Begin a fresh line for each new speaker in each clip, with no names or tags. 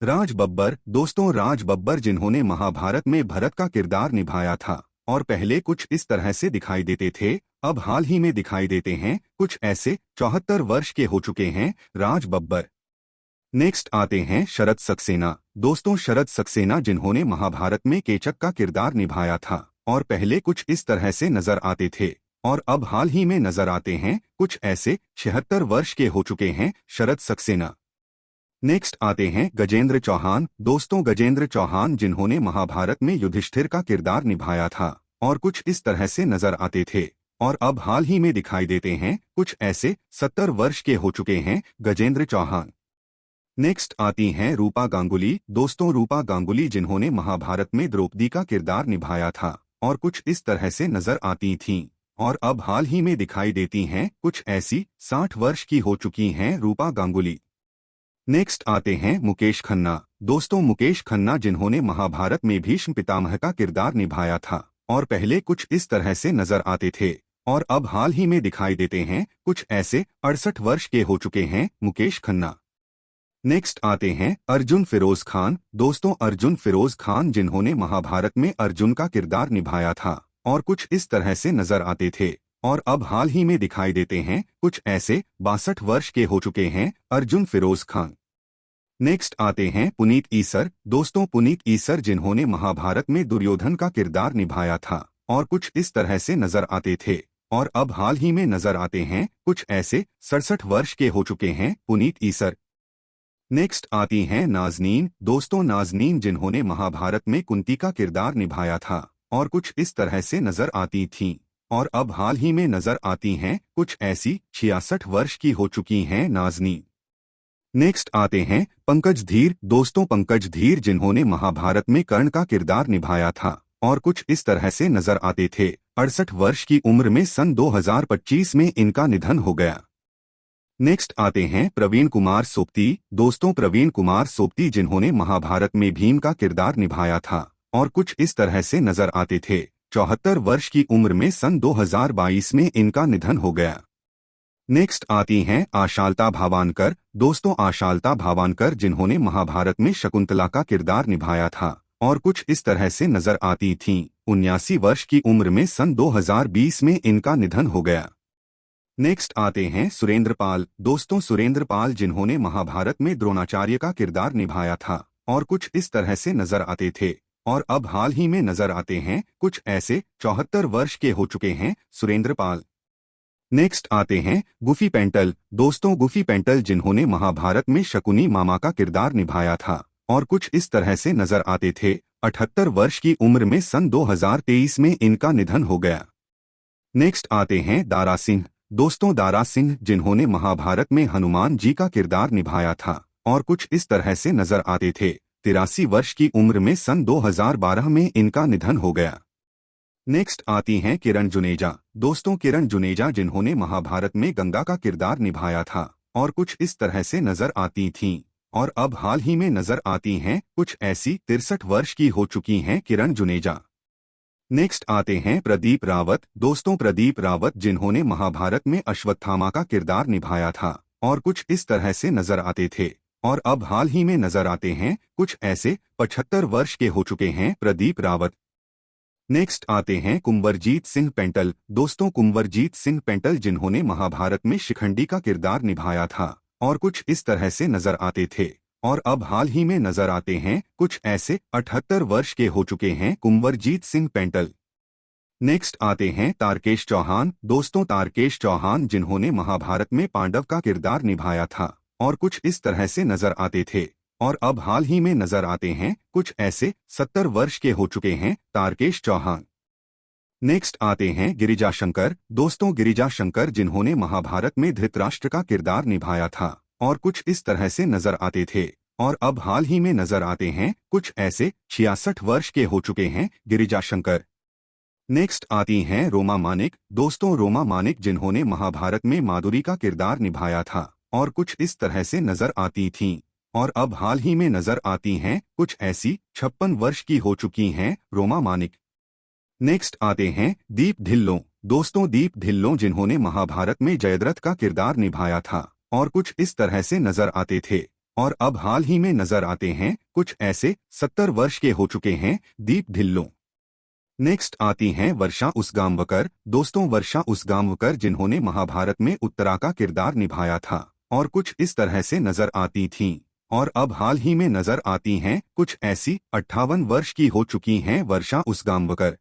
राज बब्बर। दोस्तों, राज बब्बर जिन्होंने महाभारत में भरत का किरदार निभाया था और पहले कुछ इस तरह से दिखाई देते थे, अब हाल ही में दिखाई देते हैं कुछ ऐसे। 74 वर्ष के हो चुके हैं राज बब्बर। नेक्स्ट आते हैं शरद सक्सेना। दोस्तों, शरद सक्सेना जिन्होंने महाभारत में केचक का किरदार निभाया था और पहले कुछ इस तरह से नजर आते थे और अब हाल ही में नजर आते हैं कुछ ऐसे। 76 वर्ष के हो चुके हैं शरद सक्सेना। नेक्स्ट आते हैं गजेंद्र चौहान। दोस्तों, गजेंद्र चौहान जिन्होंने महाभारत में युधिष्ठिर का किरदार निभाया था और कुछ इस तरह से नजर आते थे और अब हाल ही में दिखाई देते हैं कुछ ऐसे। 70 वर्ष के हो चुके हैं गजेंद्र चौहान। नेक्स्ट आती हैं रूपा गांगुली। दोस्तों, रूपा गांगुली जिन्होंने महाभारत में द्रौपदी का किरदार निभाया था और कुछ इस तरह से नजर आती थीं और अब हाल ही में दिखाई देती हैं कुछ ऐसी। 60 वर्ष की हो चुकी हैं रूपा गांगुली। नेक्स्ट आते हैं मुकेश खन्ना। दोस्तों, मुकेश खन्ना जिन्होंने महाभारत में भीष्म पितामह का किरदार निभाया था और पहले कुछ इस तरह से नजर आते थे और अब हाल ही में दिखाई देते हैं कुछ ऐसे। 68 वर्ष के हो चुके हैं मुकेश खन्ना। नेक्स्ट आते हैं अर्जुन फिरोज खान। दोस्तों, अर्जुन फिरोज खान जिन्होंने महाभारत में अर्जुन का किरदार निभाया था और कुछ इस तरह से नजर आते थे और अब हाल ही में दिखाई देते हैं कुछ ऐसे। 62 वर्ष के हो चुके हैं अर्जुन फिरोज खान। नेक्स्ट आते हैं पुनीत ईसर। दोस्तों, पुनीत ईसर जिन्होंने महाभारत में दुर्योधन का किरदार निभाया था और कुछ इस तरह से नजर आते थे और अब हाल ही में नजर आते हैं कुछ ऐसे। 67 वर्ष के हो चुके हैं पुनीत ईसर। नेक्स्ट आती हैं नाज़नीन। दोस्तों, नाज़नीन जिन्होंने महाभारत में कुंती का किरदार निभाया था और कुछ इस तरह से नजर आती थीं और अब हाल ही में नजर आती हैं कुछ ऐसी। 66 वर्ष की हो चुकी हैं नाज़नीन। नेक्स्ट आते हैं पंकज धीर। दोस्तों, पंकज धीर जिन्होंने महाभारत में कर्ण का किरदार निभाया था और कुछ इस तरह से नजर आते थे। 68 वर्ष की उम्र में सन 2025 में इनका निधन हो गया। नेक्स्ट आते हैं प्रवीण कुमार सोपती। दोस्तों, प्रवीण कुमार सोपती जिन्होंने महाभारत में भीम का किरदार निभाया था और कुछ इस तरह से नजर आते थे। 74 वर्ष की उम्र में सन 2022 में इनका निधन हो गया। नेक्स्ट आती हैं आशालता भावानकर। दोस्तों, आशालता भावानकर जिन्होंने महाभारत में शकुंतला का किरदार निभाया था और कुछ इस तरह से नजर आती थीं। 79 वर्ष की उम्र में सन 2020 में इनका निधन हो गया। नेक्स्ट आते हैं सुरेंद्र पाल। दोस्तों, सुरेंद्र पाल जिन्होंने महाभारत में द्रोणाचार्य का किरदार निभाया था और कुछ इस तरह से नजर आते थे और अब हाल ही में नजर आते हैं कुछ ऐसे। 74 वर्ष के हो चुके हैं सुरेंद्र पाल। नेक्स्ट आते हैं गुफी पेंटल। दोस्तों, गुफी पेंटल जिन्होंने महाभारत में शकुनी मामा का किरदार निभाया था और कुछ इस तरह से नजर आते थे। 78 वर्ष की उम्र में सन 2023 में इनका निधन हो गया। नेक्स्ट आते हैं दारा सिंह। दोस्तों, दारा सिंह जिन्होंने महाभारत में हनुमान जी का किरदार निभाया था और कुछ इस तरह से नजर आते थे। 83 वर्ष की उम्र में सन 2012 में इनका निधन हो गया। नेक्स्ट आती हैं किरण जुनेजा। दोस्तों, किरण जुनेजा जिन्होंने महाभारत में गंगा का किरदार निभाया था और कुछ इस तरह से नजर आती थीं और अब हाल ही में नजर आती हैं कुछ ऐसी। 63 वर्ष की हो चुकी हैं किरण जुनेजा। नेक्स्ट आते हैं प्रदीप रावत। दोस्तों, प्रदीप रावत जिन्होंने महाभारत में अश्वत्थामा का किरदार निभाया था और कुछ इस तरह से नजर आते थे और अब हाल ही में नजर आते हैं कुछ ऐसे। 75 वर्ष के हो चुके हैं प्रदीप रावत। नेक्स्ट आते हैं कुंवरजीत सिंह पेंटल। दोस्तों, कुंवरजीत सिंह पेंटल जिन्होंने महाभारत में शिखंडी का किरदार निभाया था और कुछ इस तरह से नजर आते थे और अब हाल ही में नजर आते हैं कुछ ऐसे। 78 वर्ष के हो चुके हैं कुंवरजीत सिंह पेंटल। नेक्स्ट आते हैं तारकेश चौहान। दोस्तों, तारकेश चौहान जिन्होंने महाभारत में पांडव का किरदार निभाया था और कुछ इस तरह से नजर आते थे और अब हाल ही में नजर आते हैं कुछ ऐसे। 70 वर्ष के हो चुके हैं तारकेश चौहान। नेक्स्ट आते हैं गिरिजा शंकर। दोस्तों, गिरिजा शंकर जिन्होंने महाभारत में धृतराष्ट्र का किरदार निभाया था और कुछ इस तरह से नजर आते थे और अब हाल ही में नजर आते हैं कुछ ऐसे। 66 वर्ष के हो चुके हैं गिरिजा शंकर। नेक्स्ट आती हैं रोमा मानिक। दोस्तों, रोमा मानिक जिन्होंने महाभारत में माधुरी का किरदार निभाया था और कुछ इस तरह से नजर आती थीं और अब हाल ही में नजर आती हैं कुछ ऐसी। 56 वर्ष की हो चुकी हैं रोमा मानिक। नेक्स्ट आते हैं दीप ढिल्लों। दोस्तों, दीप ढिल्लों जिन्होंने महाभारत में जयद्रथ का किरदार निभाया था और कुछ इस तरह से नजर आते थे और अब हाल ही में नजर आते हैं कुछ ऐसे 70 वर्ष के हो चुके हैं दीप ढिल्लों। नेक्स्ट आती हैं वर्षा उसगांवकर। दोस्तों, वर्षा उसगांवकर जिन्होंने महाभारत में उत्तरा का किरदार निभाया था और कुछ इस तरह से नजर आती थीं और अब हाल ही में नजर आती हैं कुछ ऐसी 58 वर्ष की हो चुकी हैं वर्षा उसगांवकर।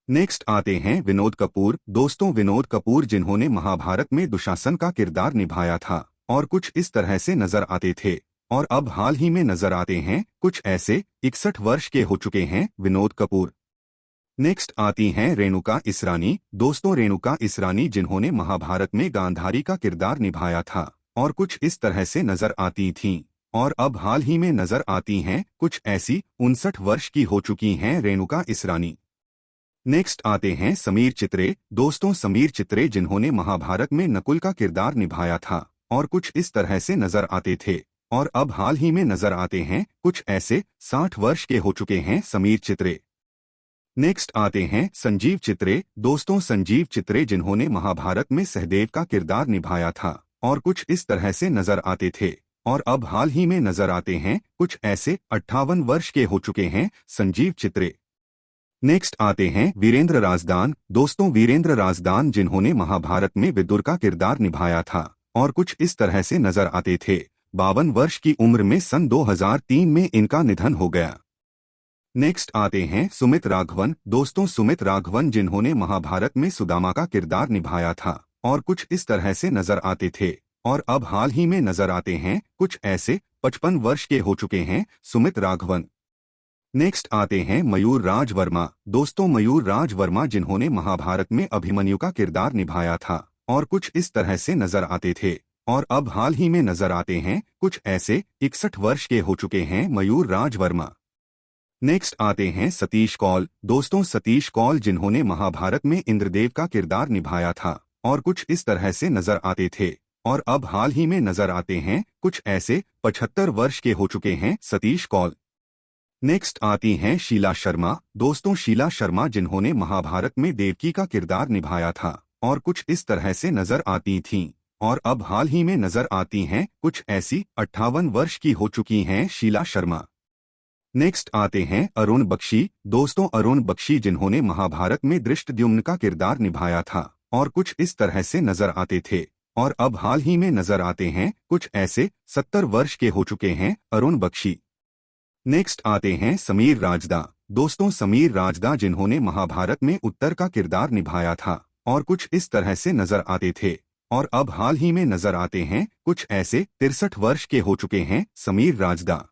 नेक्स्ट आते हैं विनोद कपूर। दोस्तों, विनोद कपूर जिन्होंने महाभारत में दुशासन का किरदार निभाया था और कुछ इस तरह से नजर आते थे और अब हाल ही में नजर आते हैं कुछ ऐसे 61 वर्ष के हो चुके हैं विनोद कपूर। नेक्स्ट आती हैं रेणुका इसरानी। दोस्तों, रेणुका इसरानी जिन्होंने महाभारत में गांधारी का किरदार निभाया था और कुछ इस तरह से नजर आती थीं और अब हाल ही में नजर आती हैं कुछ ऐसी 59 वर्ष की हो चुकी हैं रेणुका इसरानी। नेक्स्ट आते हैं समीर चित्रे। दोस्तों, समीर चित्रे जिन्होंने महाभारत में नकुल का किरदार निभाया था और कुछ इस तरह से नजर आते थे और अब हाल ही में नजर आते हैं कुछ ऐसे 60 वर्ष के हो चुके हैं समीर चित्रे। नेक्स्ट आते हैं संजीव चित्रे। दोस्तों, संजीव चित्रे जिन्होंने महाभारत में सहदेव का किरदार निभाया था और कुछ इस तरह से नजर आते थे और अब हाल ही में नजर आते हैं कुछ ऐसे 58 वर्ष के हो चुके हैं संजीव चित्रे। नेक्स्ट आते हैं वीरेंद्र राजदान। दोस्तों, वीरेंद्र राजदान जिन्होंने महाभारत में विदुर का किरदार निभाया था और कुछ इस तरह से नजर आते थे। 52 वर्ष की उम्र में सन 2003 में इनका निधन हो गया। नेक्स्ट आते हैं सुमित राघवन। दोस्तों, सुमित राघवन जिन्होंने महाभारत में सुदामा का किरदार निभाया था और कुछ इस तरह से नजर आते थे और अब हाल ही में नजर आते हैं कुछ ऐसे 55 वर्ष के हो चुके हैं सुमित राघवन। नेक्स्ट आते हैं मयूर राज वर्मा। दोस्तों, मयूर राज वर्मा जिन्होंने महाभारत में अभिमन्यु का किरदार निभाया था और कुछ इस तरह से नजर आते थे और अब हाल ही में नजर आते हैं कुछ ऐसे 61 वर्ष के हो चुके हैं मयूर राज वर्मा। नेक्स्ट आते हैं सतीश कौल। दोस्तों, सतीश कौल जिन्होंने महाभारत में इंद्रदेव का किरदार निभाया था और कुछ इस तरह से नजर आते थे और अब हाल ही में नजर आते हैं कुछ ऐसे 75 वर्ष के हो चुके हैं सतीश कौल। नेक्स्ट आती हैं शीला शर्मा। दोस्तों, शीला शर्मा जिन्होंने महाभारत में देवकी का किरदार निभाया था और कुछ इस तरह से नजर आती थीं और अब हाल ही में नजर आती हैं कुछ ऐसी 58 वर्ष की हो चुकी हैं शीला शर्मा। नेक्स्ट आते हैं अरुण बख्शी। दोस्तों, अरुण बख्शी जिन्होंने महाभारत में धृष्टद्युम्न का किरदार निभाया था और कुछ इस तरह से नजर आते थे और अब हाल ही में नजर आते हैं कुछ ऐसे 70 वर्ष के हो चुके हैं अरुण बख्शी। नेक्स्ट आते हैं समीर राजदा। दोस्तों, समीर राजदा जिन्होंने महाभारत में उत्तर का किरदार निभाया था और कुछ इस तरह से नजर आते थे और अब हाल ही में नजर आते हैं कुछ ऐसे 63 वर्ष के हो चुके हैं समीर राजदा।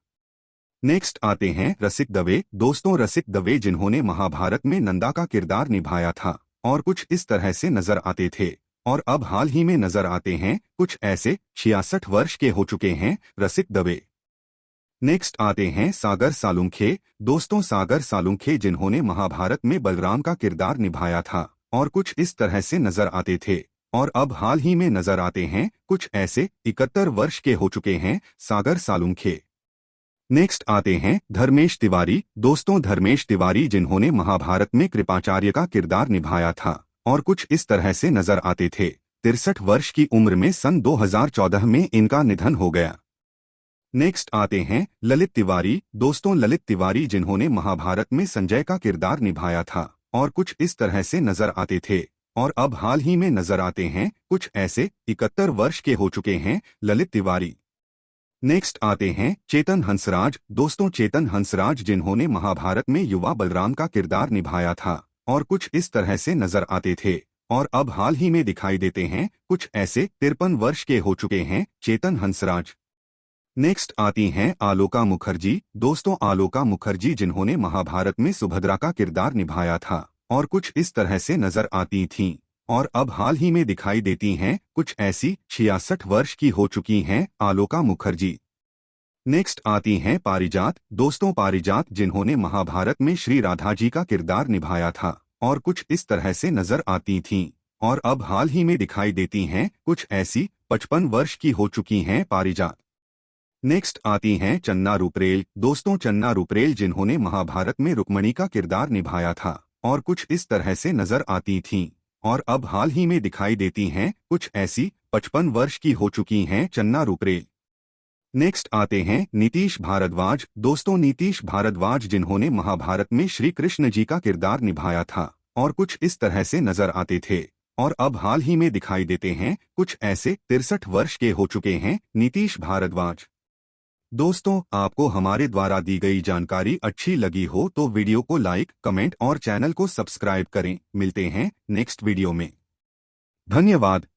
नेक्स्ट आते हैं रसिक दवे। दोस्तों, रसिक दवे जिन्होंने महाभारत में नंदा का किरदार निभाया था और कुछ इस तरह से नजर आते थे और अब हाल ही में नजर आते हैं कुछ ऐसे 66 वर्ष के हो चुके हैं रसिक दवे। नेक्स्ट आते हैं सागर सालुंखे। दोस्तों, सागर सालुंखे जिन्होंने महाभारत में बलराम का किरदार निभाया था और कुछ इस तरह से नजर आते थे और अब हाल ही में नजर आते हैं कुछ ऐसे 71 वर्ष के हो चुके हैं सागर सालुंखे। नेक्स्ट आते हैं धर्मेश तिवारी। दोस्तों, धर्मेश तिवारी जिन्होंने महाभारत में कृपाचार्य का किरदार निभाया था और कुछ इस तरह से नजर आते थे। 63 वर्ष की उम्र में सन 2014 में इनका निधन हो गया। नेक्स्ट आते हैं ललित तिवारी। दोस्तों, ललित तिवारी जिन्होंने महाभारत में संजय का किरदार निभाया था और कुछ इस तरह से नजर आते थे और अब हाल ही में नजर आते हैं कुछ ऐसे 71 वर्ष के हो चुके हैं ललित तिवारी। नेक्स्ट आते हैं चेतन हंसराज। दोस्तों, चेतन हंसराज जिन्होंने महाभारत में युवा बलराम का किरदार निभाया था और कुछ इस तरह से नजर आते थे और अब हाल ही में दिखाई देते हैं कुछ ऐसे 53 वर्ष के हो चुके हैं चेतन हंसराज। नेक्स्ट आती हैं आलोका मुखर्जी। दोस्तों, आलोका मुखर्जी जिन्होंने महाभारत में सुभद्रा का किरदार निभाया था और कुछ इस तरह से नजर आती थीं और अब हाल ही में दिखाई देती हैं कुछ ऐसी 66 वर्ष की हो चुकी हैं आलोका मुखर्जी। नेक्स्ट आती हैं पारिजात। दोस्तों, पारिजात जिन्होंने महाभारत में श्री राधा जी का किरदार निभाया था और कुछ इस तरह से नजर आती थीं और अब हाल ही में दिखाई देती हैं कुछ ऐसी 55 वर्ष की हो चुकी हैं पारिजात। नेक्स्ट आती हैं चन्ना रुपरेल। दोस्तों, चन्ना रुपरेल जिन्होंने महाभारत में रुक्मणी का किरदार निभाया था और कुछ इस तरह से नजर आती थीं और अब हाल ही में दिखाई देती हैं कुछ ऐसी 55 वर्ष की हो चुकी हैं चन्ना रुपरेल। नेक्स्ट आते हैं नीतीश भारद्वाज। दोस्तों, नीतीश भारद्वाज जिन्होंने महाभारत में श्री कृष्ण जी का किरदार निभाया था और कुछ इस तरह से नजर आते थे और अब हाल ही में दिखाई देते हैं कुछ ऐसे। 63 वर्ष के हो चुके हैं नीतीश भारद्वाज। दोस्तों, आपको हमारे द्वारा दी गई जानकारी अच्छी लगी हो तो वीडियो को लाइक, कमेंट और चैनल को सब्सक्राइब करें। मिलते हैं नेक्स्ट वीडियो में। धन्यवाद।